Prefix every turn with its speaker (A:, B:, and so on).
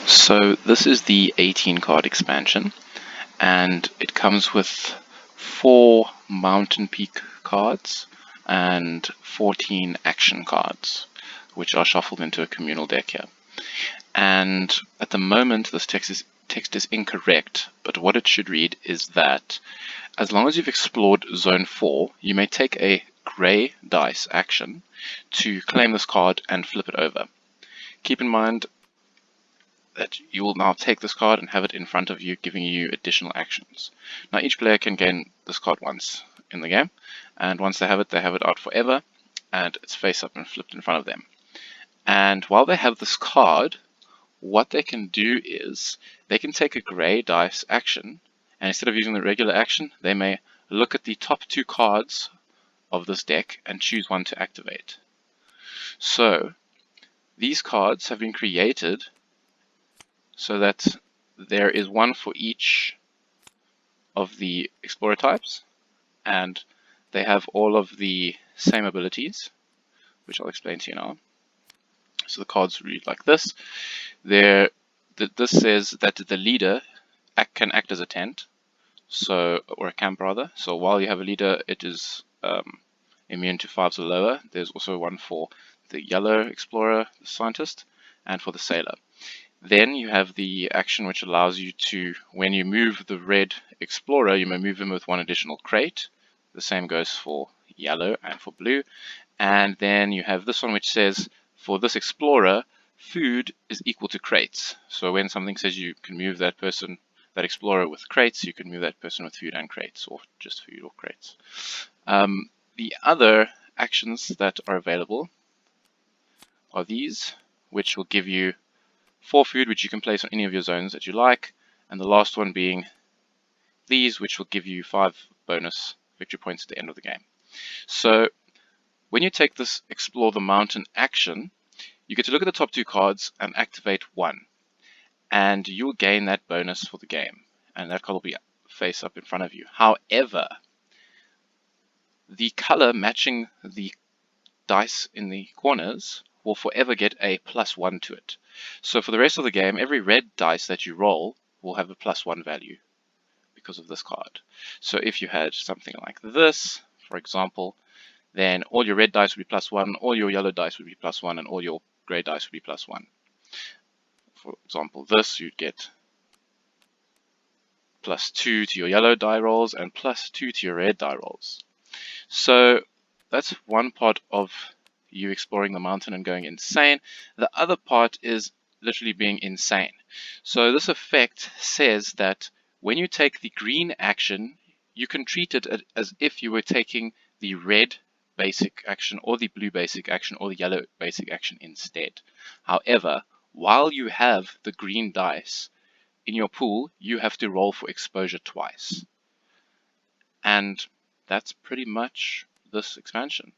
A: So this is the 18 card expansion, and it comes with 4 Mountain Peak cards and 14 action cards, which are shuffled into a communal deck here. And at the moment, this text is incorrect, but what it should read is that as long as you've explored Zone 4, you may take a grey dice action to claim this card and flip it over. Keep in mind that you will now take this card and have it in front of you, giving you additional actions. Now each player can gain this card once in the game, and once they have it out forever, and it's face up and flipped in front of them. And while they have this card, what they can do is they can take a grey dice action, and instead of using the regular action, they may look at the top 2 cards of this deck and choose one to activate. So these cards have been created so that there is one for each of the explorer types, and they have all of the same abilities, which I'll explain to you now. So the cards read like this. This says that the leader can act as a tent, or a camp rather. So while you have a leader, it is immune to 5s or lower. There's also one for the yellow explorer, the scientist, and for the sailor. Then you have the action which allows you to, when you move the red explorer, you may move him with 1 additional crate. The same goes for yellow and for blue. And then you have this one which says, for this explorer, food is equal to crates. So when something says you can move that explorer with crates, you can move that person with food and crates, or just food or crates. The other actions that are available are these, which will give you 4 food, which you can place on any of your zones that you like, and the last one being these, which will give you 5 bonus victory points at the end of the game. So when you take this Explore the Mountain action, you get to look at the top 2 cards and activate 1, and you'll gain that bonus for the game, and that card will be face up in front of you. However, the color matching the dice in the corners will forever get a +1 to it. So for the rest of the game, every red dice that you roll will have a +1 value because of this card. So if you had something like this, for example, then all your red dice would be +1, all your yellow dice would be +1, and all your grey dice would be +1. For example, this, you'd get +2 to your yellow die rolls and +2 to your red die rolls. So that's one part of you exploring the mountain and going insane. The other part is literally being insane. So this effect says that when you take the green action, you can treat it as if you were taking the red basic action or the blue basic action or the yellow basic action instead. However, while you have the green dice in your pool, you have to roll for exposure twice. And that's pretty much this expansion.